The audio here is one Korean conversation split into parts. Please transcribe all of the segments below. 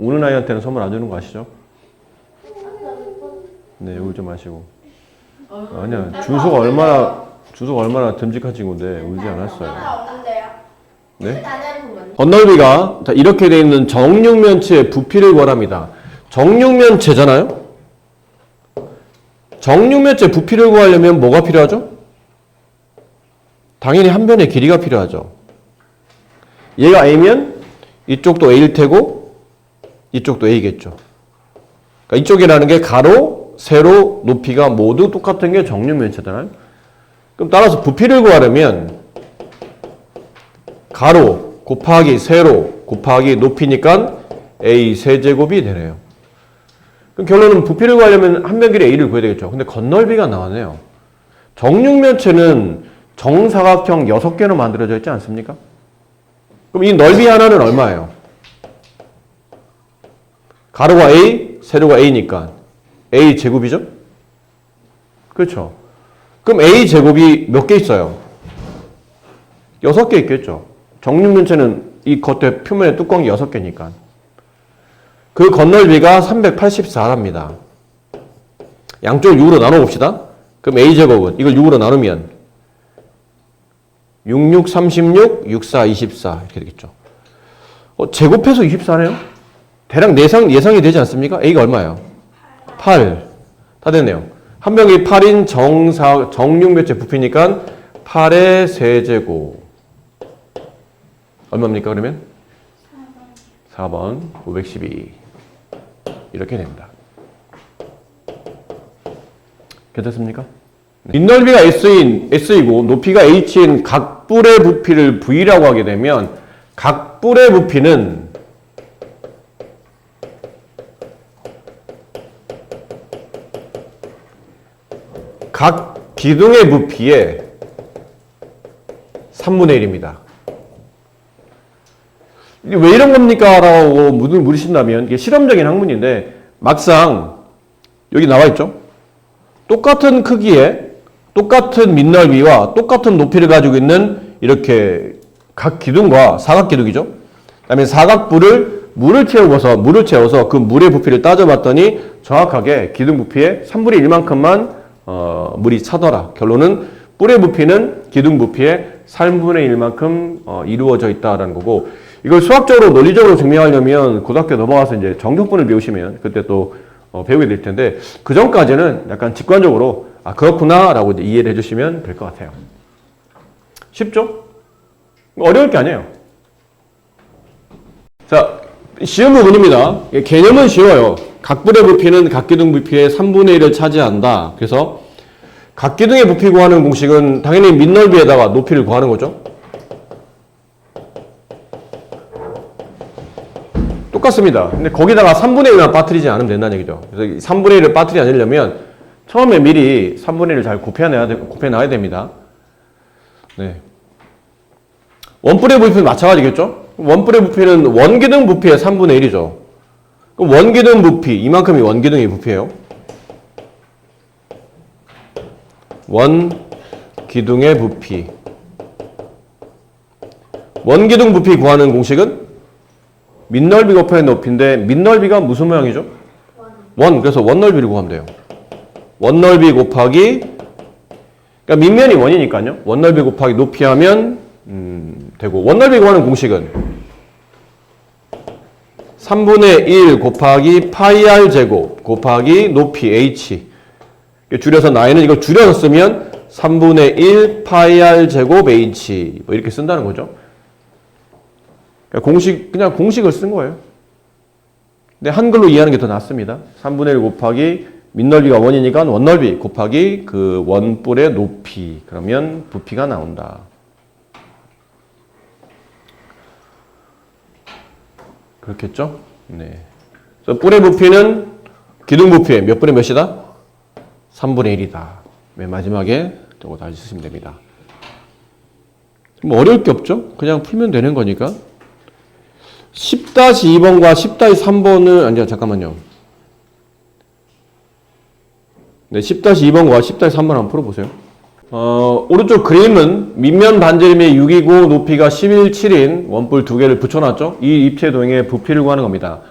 우는 아이한테는 선물 안 주는 거 아시죠? 네, 울지 마시고. 아니야, 준수가 얼마나 듬직한 친구인데 울지 않았어요. 네? 건널비가 자, 이렇게 돼 있는 정육면체의 부피를 구하랍니다. 정육면체잖아요? 정육면체 부피를 구하려면 뭐가 필요하죠? 당연히 한 변의 길이가 필요하죠. 얘가 A면 이쪽도 A일 테고 이쪽도 A겠죠. 그러니까 이쪽이라는 게 가로, 세로, 높이가 모두 똑같은 게 정육면체잖아요. 그럼 따라서 부피를 구하려면 가로 곱하기 세로 곱하기 높이니까 A 세제곱이 되네요. 그럼 결론은 부피를 구하려면 한 변 길이 A를 구해야 되겠죠. 근데 건널비가 나왔네요. 정육면체는 정사각형 6개로 만들어져 있지 않습니까? 그럼 이 넓이 하나는 얼마예요? 가로가 A, 세로가 A니까 A 제곱이죠? 그렇죠. 그럼 A 제곱이 몇 개 있어요? 6개 있겠죠. 정육면체는 이 겉에 표면에 뚜껑이 6개니까. 그 건널비가 384랍니다. 양쪽을 6으로 나눠봅시다. 그럼 A제곱은 이걸 6으로 나누면 66, 36, 64, 24 이렇게 되겠죠. 제곱해서 24네요? 대략 예상이 되지 않습니까? A가 얼마예요? 8. 다 됐네요. 한 병이 8인 정육면체 부피니까 8의 세제곱. 얼마입니까, 그러면? 4번, 512. 이렇게 됩니다. 괜찮습니까? 밑넓이가 S이고 높이가 H인 각뿔의 부피를 V라고 하게 되면 각뿔의 부피는 각 기둥의 부피의 3분의 1입니다. 이게 왜 이런 겁니까? 라고 물으신다면 이게 실험적인 학문인데 막상 여기 나와 있죠? 똑같은 크기의 똑같은 밑넓이와 똑같은 높이를 가지고 있는 이렇게 각 기둥과 사각기둥이죠. 그다음에 사각뿔을 물을 채워서 그 물의 부피를 따져봤더니 정확하게 기둥 부피의 3분의 1만큼만 물이 차더라. 결론은 뿔의 부피는 기둥 부피의 3분의 1만큼 이루어져 있다라는 거고, 이걸 수학적으로 논리적으로 증명하려면 고등학교 넘어가서 이제 정적분을 배우시면 그때 또 배우게 될 텐데, 그 전까지는 약간 직관적으로 그렇구나라고 이제 이해를 해주시면 될 것 같아요. 쉽죠? 어려울 게 아니에요. 자, 쉬운 부분입니다. 개념은 쉬워요. 각뿔의 부피는 각기둥 부피의 3분의 1을 차지한다. 그래서 각기둥의 부피 구하는 공식은 당연히 밑넓이에다가 높이를 구하는 거죠. 똑같습니다. 근데 거기다가 3분의 1만 빠뜨리지 않으면 된다는 얘기죠. 그래서 3분의 1을 빠뜨리지 않으려면 처음에 미리 3분의 1을 잘 곱해놔야 됩니다. 네. 원뿔의 부피는 마찬가지겠죠? 원뿔의 부피는 원기둥 부피의 3분의 1이죠. 그럼 원기둥 부피, 이만큼이 원기둥의 부피예요. 원기둥의 부피. 원기둥 부피 구하는 공식은 밑넓이 곱하기 높이인데, 밑넓이가 무슨 모양이죠? 그래서 원넓이를 구하면 돼요. 원넓이 곱하기, 그러니까 밑면이 원이니까요. 원넓이 곱하기 높이 하면 되고, 원넓이 구하는 공식은 3분의 1 곱하기 파이 r 제곱 곱하기 높이 h. 줄여서 나이는 이걸 줄여서 쓰면 3분의 1 파이 r 제곱 h 뭐 이렇게 쓴다는 거죠. 그냥 공식을 쓴 거예요. 근데 한글로 이해하는 게 더 낫습니다. 3분의 1 곱하기 밑넓이가 원이니까 원넓이 곱하기 그 원뿔의 높이. 그러면 부피가 나온다. 그렇겠죠? 네. 그래서 뿔의 부피는 기둥 부피의 몇 분의 몇이다? 3분의 1이다. 맨 마지막에 저거 다시 쓰시면 됩니다. 뭐 어려울 게 없죠? 그냥 풀면 되는 거니까. 10-2번과 10-3번을, 아니요, 잠깐만요. 네, 10-2번과 10-3번 한번 풀어보세요. 오른쪽 그림은 밑면 반지름이 6이고 높이가 11, 7인 원뿔 두 개를 붙여놨죠? 이 입체 도형의 부피를 구하는 겁니다.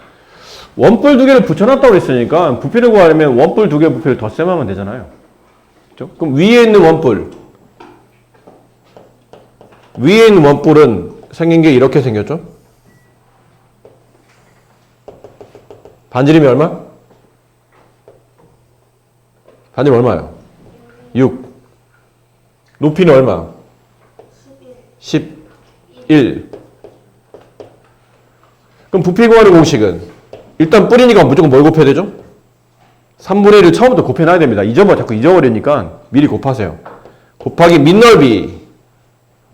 원뿔 두 개를 붙여놨다고 했으니까 부피를 구하려면 원뿔 두 개 부피를 덧셈하면 되잖아요. 그렇죠? 그럼 위에 있는 원뿔은 생긴 게 이렇게 생겼죠? 반지름이 얼마? 반지름 얼마예요? 6. 높이는 얼마? 11. 그럼 부피 구하는 공식은 일단 뿌리니까 무조건 뭘 곱해야 되죠? 3분의 1을 처음부터 곱해놔야 됩니다. 자꾸 잊어버리니까 미리 곱하세요. 곱하기 밑넓이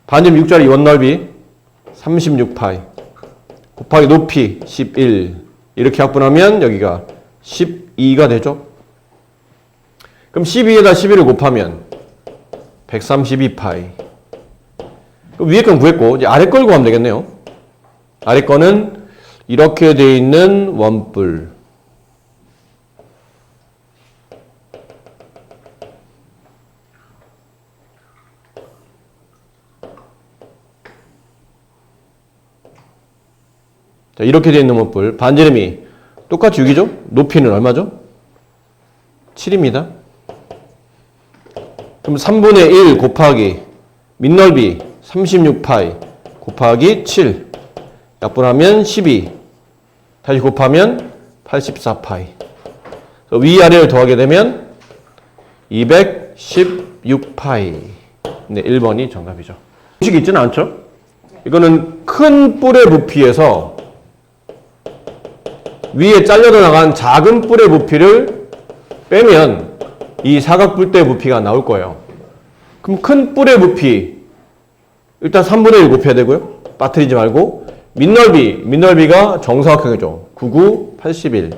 반지름 6짜리 원넓이 36파이 곱하기 높이 11 이렇게 약분하면 여기가 12가 되죠. 그럼 12에다 11을 곱하면 132파이. 그럼 위에 건 구했고 이제 아래 걸 구하면 되겠네요. 아래 거는 이렇게 돼 있는 원뿔. 자, 이렇게 돼 있는 원뿔. 반지름이 똑같이 6이죠? 높이는 얼마죠? 7입니다. 그럼 3분의 1 곱하기 밑넓이 36파이 곱하기 7 약분하면 12 다시 곱하면 84파이 위아래를 더하게 되면 216파이 네, 1번이 정답이죠. 공식이 있지는 않죠? 이거는 큰 뿔의 부피에서 위에 잘려져 나간 작은 뿔의 부피를 빼면 이 사각뿔대의 부피가 나올 거예요. 그럼 큰 뿔의 부피 일단 3분의 1 곱해야 되고요. 빠뜨리지 말고 밑넓이가 정사각형이죠. 99, 81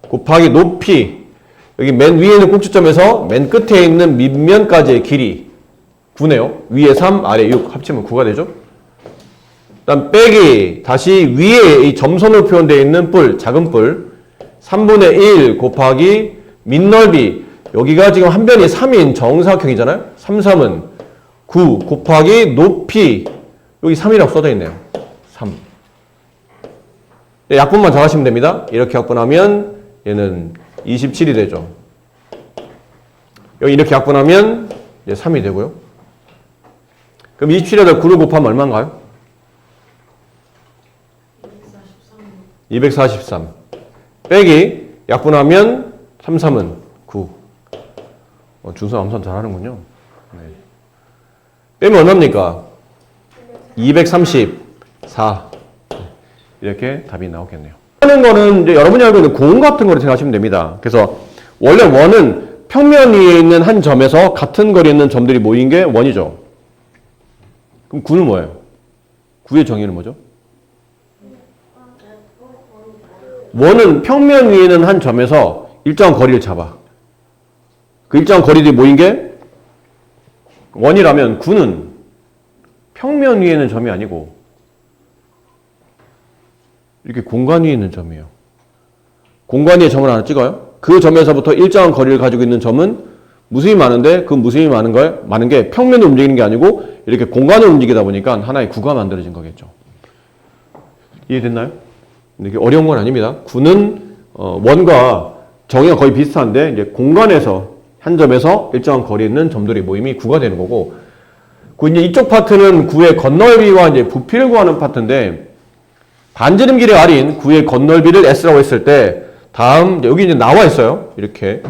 곱하기 높이 여기 맨 위에 있는 꼭지점에서 맨 끝에 있는 밑면까지의 길이 9네요. 위에 3, 아래 6 합치면 9가 되죠. 그다음 빼기 다시 위에 이 점선으로 표현되어 있는 뿔, 작은 뿔 3분의 1 곱하기 밑넓이 여기가 지금 한 변이 3인 정사각형이잖아요. 3, 3은 9 곱하기 높이 여기 3이라고 써져 있네요. 3. 약분만 잘 하시면 됩니다. 이렇게 약분하면 얘는 27이 되죠. 여기 이렇게 약분하면 이제 3이 되고요. 그럼 27에다 9를 곱하면 얼마인가요? 243. 빼기 약분하면 3, 3은 9. 준수 암산 잘하는군요. 네. 빼면 얼마입니까? 234. 이렇게 답이 나오겠네요. 하는 거는 이제 여러분이 알고 있는 공 같은 거로 생각하시면 됩니다. 그래서 원래 원은 평면 위에 있는 한 점에서 같은 거리에 있는 점들이 모인 게 원이죠. 그럼 9는 뭐예요? 9의 정의는 뭐죠? 원은 평면 위에 있는 한 점에서 일정한 거리를 잡아. 그 일정한 거리들이 모인 게 원이라면 9는 평면 위에 있는 점이 아니고 이렇게 공간 위에 있는 점이에요. 공간 위에 점을 하나 찍어요. 그 점에서부터 일정한 거리를 가지고 있는 점은 무수히 많은데 그 무수히 많은 게 평면으로 움직이는 게 아니고 이렇게 공간으로 움직이다 보니까 하나의 구가 만들어진 거겠죠. 이해됐나요? 이게 어려운 건 아닙니다. 9는 원과 정의가 거의 비슷한데 이제 공간에서 한 점에서 일정한 거리에 있는 점들의 모임이 9가 되는 거고, 그 이제 이쪽 파트는 9의 건널비와 이제 부피를 구하는 파트인데 반지름 길의 R인 9의 건널비를 S라고 했을 때 다음 여기 이제 나와 있어요. 이렇게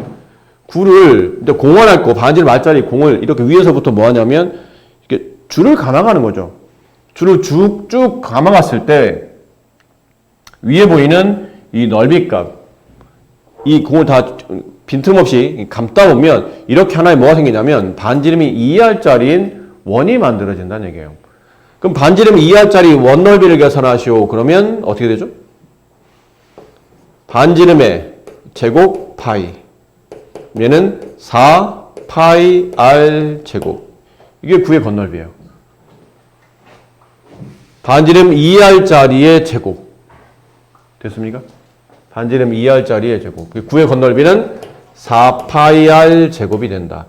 9를 이제 공원할 거 반지름 R짜리 공을 이렇게 위에서부터 뭐 하냐면 이렇게 줄을 감아가는 거죠. 줄을 쭉쭉 감아갔을 때 위에 보이는 이 넓이값, 이 공을 다 빈틈없이 감다 보면 이렇게 하나에 뭐가 생기냐면 반지름이 2R짜리인 원이 만들어진다는 얘기예요. 그럼 반지름 2R짜리 원 넓이를 계산하시오. 그러면 어떻게 되죠? 반지름의 제곱 파이. 얘는 4 파이 R 제곱. 이게 9의 건넓이에요. 반지름 2R짜리의 제곱. 됐습니까? 반지름 2R짜리의 제곱. 9의 건넓이는 4파이R 제곱이 된다.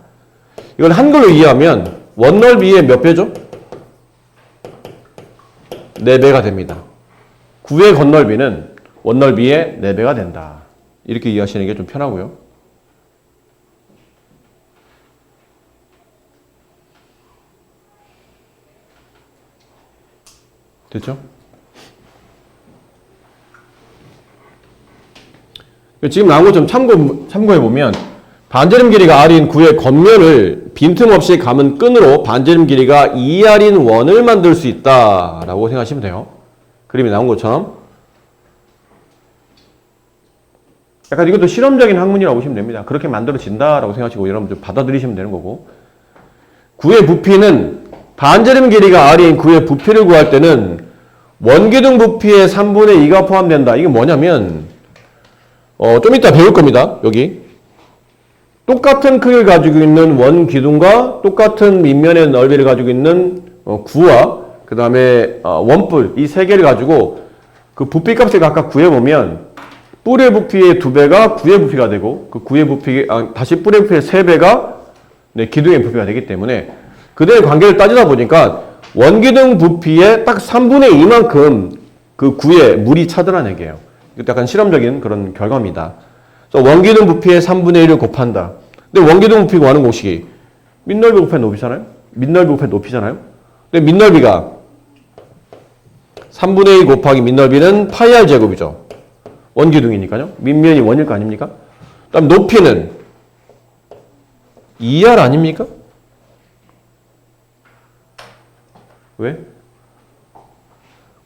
이걸 한글로 이해하면 원넓이의 몇 배죠? 4배가 됩니다. 9의 건넓이는 원넓이의 4배가 된다. 이렇게 이해하시는 게 좀 편하고요. 됐죠? 지금 나온 것 좀 참고해보면 반지름 길이가 r인 구의 겉면을 빈틈없이 감은 끈으로 반지름 길이가 2r인 원을 만들 수 있다라고 생각하시면 돼요. 그림이 나온 것처럼. 약간 이것도 실험적인 학문이라고 보시면 됩니다. 그렇게 만들어진다라고 생각하시고 여러분 좀 받아들이시면 되는 거고. 구의 부피는 반지름 길이가 r인 구의 부피를 구할 때는 원기둥 부피의 3분의 2가 포함된다. 이게 뭐냐면 좀 이따 배울 겁니다. 여기. 똑같은 크기를 가지고 있는 원기둥과 똑같은 밑면의 넓이를 가지고 있는 구와 그 다음에 원뿔 이 세 개를 가지고 그 부피값을 각각 구해보면 뿔의 부피의 2배가 구의 부피가 되고 그 구의 부피 다시 뿔의 부피의 3배가 기둥의 부피가 되기 때문에 그들의 관계를 따지다 보니까 원기둥 부피의 딱 3분의 2만큼 그 구에 물이 차더라는 얘기예요. 이것도 약간 실험적인 그런 결과입니다. 그래서 원기둥 부피의 3분의 1을 곱한다. 근데 원기둥 부피 구하는 공식이 밑넓이 곱해 높이잖아요? 밑넓이 곱해 높이잖아요? 근데 밑넓이가 3분의 1 곱하기 밑넓이는 파이 r 제곱이죠. 원기둥이니까요. 밑면이 원일 거 아닙니까? 그 다음 높이는 2r 아닙니까? 왜?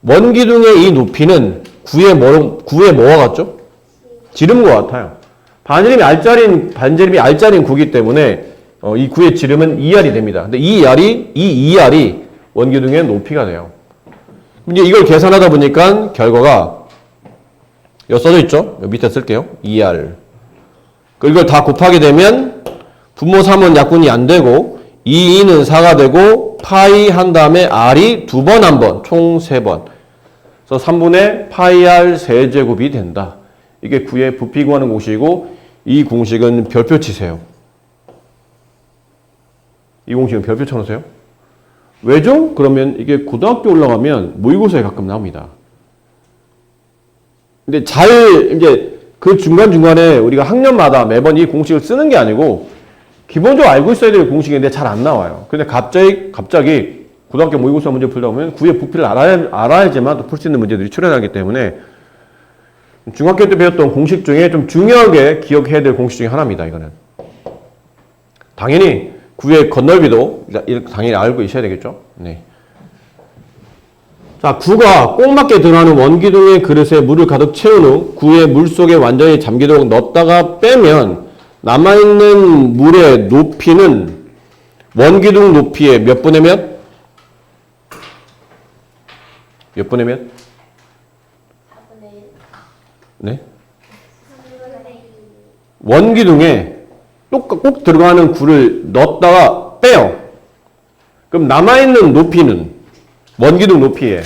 원기둥의 이 높이는 구의 뭐와 같죠? 지름과 같아요. 반지름이 R자리인 구기 때문에 이 구의 지름은 2R이 됩니다. 근데 이 2R이 원기둥의 높이가 돼요. 이제 이걸 계산하다 보니까 결과가 여기 써져 있죠? 여기 밑에 쓸게요. 2R. 이걸 다 곱하게 되면 분모 3은 약분이 안 되고 2는 4가 되고 파이 한 다음에 R이 2번 한 번, 총 3번. 그래서 3분의 파이 R 세제곱이 된다. 이게 구의 부피 구하는 공식이고 이 공식은 별표 치세요. 이 공식은 별표 쳐놓으세요. 왜죠? 그러면 이게 고등학교 올라가면 모의고사에 가끔 나옵니다. 근데 이제 그 중간중간에 우리가 학년마다 매번 이 공식을 쓰는 게 아니고 기본적으로 알고 있어야 될 공식인데 잘 안 나와요. 근데 갑자기 고등학교 모의고사 문제 풀다 보면 구의 부피를 알아야지만 또 풀 수 있는 문제들이 출현하기 때문에 중학교 때 배웠던 공식 중에 좀 중요하게 기억해야 될 공식 중에 하나입니다. 이거는. 당연히 구의 겉넓이도 당연히 알고 있어야 되겠죠. 네. 자, 구가 꼭 맞게 들어가는 원기둥의 그릇에 물을 가득 채운 후 구의 물 속에 완전히 잠기도록 넣었다가 빼면 남아있는 물의 높이는 원기둥 높이의 몇 분의 몇? 몇 분의 몇? 4분의 1. 네? 3분의 2. 원기둥에 꼭 들어가는 구를 넣었다가 빼요. 그럼 남아있는 높이는 원기둥 높이의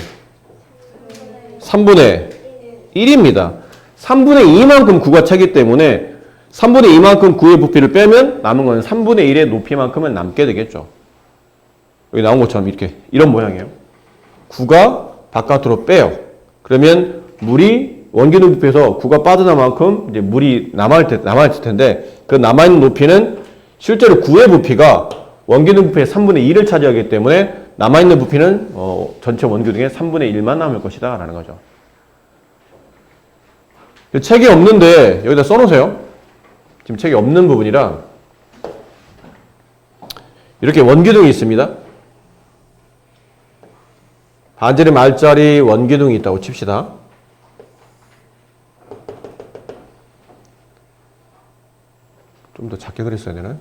3분의 1입니다. 3분의 2만큼 구가 차기 때문에 3분의 2만큼 구의 부피를 빼면 남은 건 3분의 1의 높이만큼은 남게 되겠죠. 여기 나온 것처럼 이렇게 이런 모양이에요. 구가 바깥으로 빼요. 그러면 물이 원기둥 부피에서 구가 빠져나온 만큼 이제 물이 남아있을 텐데 그 남아있는 높이는 실제로 구의 부피가 원기둥 부피의 3분의 2를 차지하기 때문에 남아있는 부피는 전체 원기둥의 3분의 1만 남을 것이다 라는 거죠. 책이 없는데 여기다 써놓으세요. 지금 책이 없는 부분이라 이렇게 원기둥이 있습니다. 반지름 R짜리 원기둥이 있다고 칩시다. 좀 더 작게 그렸어야 되나?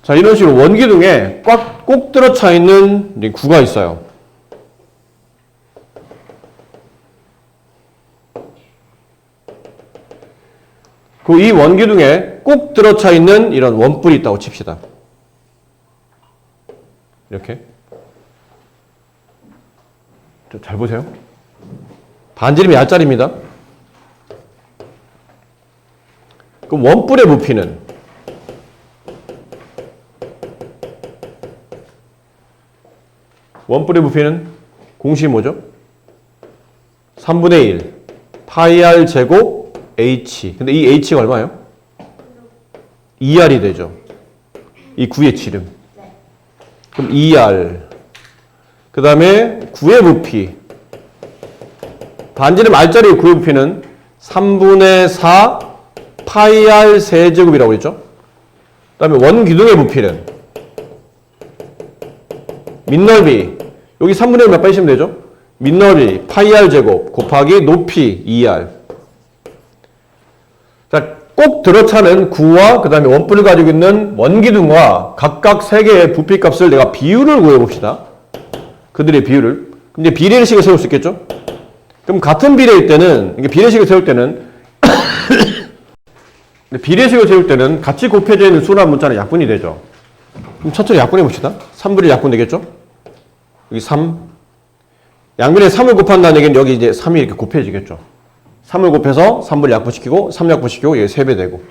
자, 이런 식으로 원기둥에 꽉 꼭 들어차 있는 이제 구가 있어요. 그 이 원기둥에 꼭 들어차 있는 이런 원뿔이 있다고 칩시다. 이렇게. 잘 보세요. 반지름이 얄짜리입니다. 그럼 원뿔의 부피는 공식이 뭐죠? 3분의 1 파이 r 제곱 h. 근데 이 h가 얼마예요? 2r이 되죠. 이 구의 지름. 그럼 2r. 그 다음에 구의 부피. 반지름 r짜리 구의 부피는 3분의 4 파이 r 세제곱이라고 했죠. 그 다음에 원기둥의 부피는 밑넓이. 여기 3분의 1 몇 빼시면 되죠? 밑넓이 파이 r 제곱 곱하기 높이 2r. 자, 꼭 들어차는 구와 그 다음에 원뿔을 가지고 있는 원기둥과 각각 세 개의 부피값을 내가 비율을 구해봅시다. 그들의 비율을. 그럼 이제 비례식을 세울 수 있겠죠? 그럼 같은 비례일 때는, 이게 비례식을 세울 때는, 비례식을 세울 때는 같이 곱해져 있는 수나 문자는 약분이 되죠. 그럼 천천히 약분해 봅시다. 3분의 1 약분 되겠죠? 여기 3. 양변에 3을 곱한다는 얘기는 여기 이제 3이 이렇게 곱해지겠죠. 3을 곱해서 3분을 약분시키고 3 약분시키고 여기 3배 되고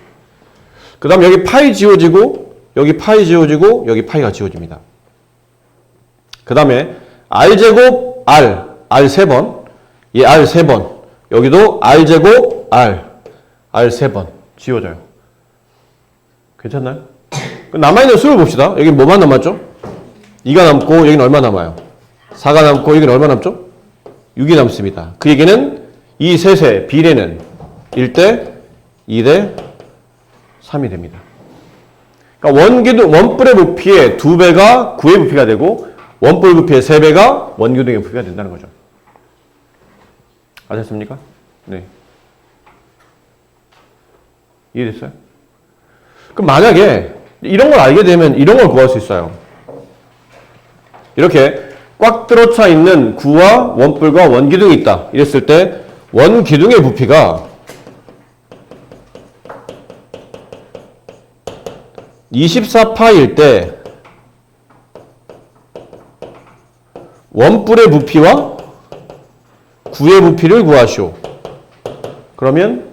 그 다음 여기 파이 지워지고 여기 파이 지워지고 여기 파이가 지워집니다. 그 다음에 r제곱 r 3번 얘 r 3번 여기도 r제곱 r 3번 지워져요. 괜찮나요? 남아있는 수를 봅시다. 여기 뭐만 남았죠? 2가 남고 여기는 얼마 남아요? 4가 남고 여기는 얼마 남죠? 6이 남습니다. 그 얘기는 이 셋의 비례는 1대 2대 3이 됩니다. 그러니까 원뿔의 부피의 2배가 구의 부피가 되고 원뿔 부피의 3배가 원기둥의 부피가 된다는 거죠. 아셨습니까? 네. 이해됐어요? 그럼 만약에 이런 걸 알게 되면 이런 걸 구할 수 있어요. 이렇게 꽉 들어차 있는 구와 원뿔과 원기둥이 있다. 이랬을 때 원기둥의 부피가 24파일 때 원뿔의 부피와 구의 부피를 구하시오. 그러면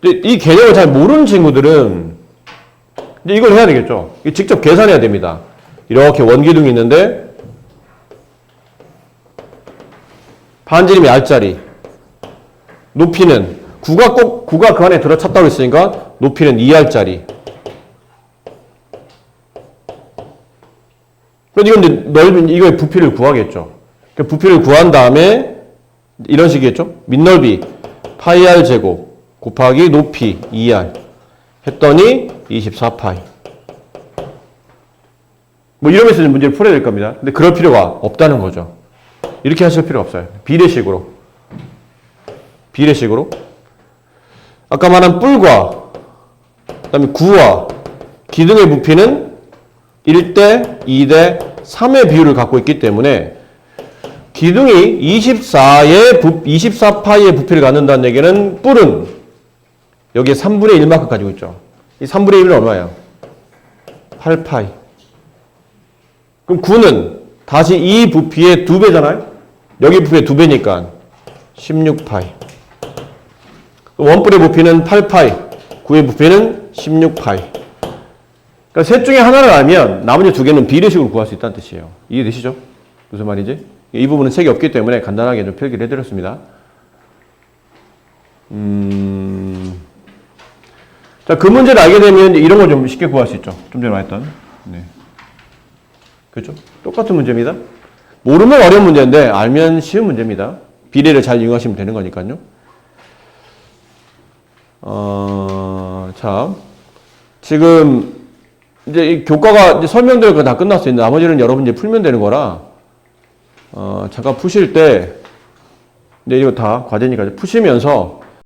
이 개념을 잘 모르는 친구들은 이제 이걸 해야 되겠죠. 직접 계산해야 됩니다. 이렇게 원기둥이 있는데 반지름이 r짜리 높이는 구가 그 안에 들어찼다고 했으니까 높이는 2r짜리. 그럼 이건 이제 넓은 이거의 부피를 구하겠죠. 그 부피를 구한 다음에 이런 식이겠죠. 밑넓이 파이 r 제곱 곱하기 높이 2r 했더니 24파이. 뭐 이러면서 문제를 풀어야 될 겁니다. 근데 그럴 필요가 없다는 거죠. 이렇게 하실 필요 없어요. 비례식으로. 아까 말한 뿔과 그다음에 구와 기둥의 부피는 1대 2대 3의 비율을 갖고 있기 때문에 기둥이 24파이의 부피를 갖는다는 얘기는 뿔은 여기에 3분의 1만큼 가지고 있죠. 이 3분의 1은 얼마예요? 8파이. 그럼 구는 다시 이 부피의 2배잖아요? 여기 부피의 2배니까 16파이. 원뿔의 부피는 8파이, 구의 부피는 16파이. 그러니까 셋 중에 하나를 알면 나머지 두 개는 비례식으로 구할 수 있다는 뜻이에요. 이해되시죠? 무슨 말인지? 이 부분은 책이 없기 때문에 간단하게 좀 표기를 해드렸습니다. 자, 그 문제를 알게 되면 이런 걸 좀 쉽게 구할 수 있죠. 좀 전에 말했던. 네. 그렇죠? 똑같은 문제입니다. 모르면 어려운 문제인데 알면 쉬운 문제입니다. 비례를 잘 이용하시면 되는 거니까요. 자, 지금 이제 이 교과가 이제 설명될 거 다 끝났어요. 나머지는 여러분 이제 풀면 되는 거라 잠깐 푸실 때 이제 이거 다 과제니까 푸시면서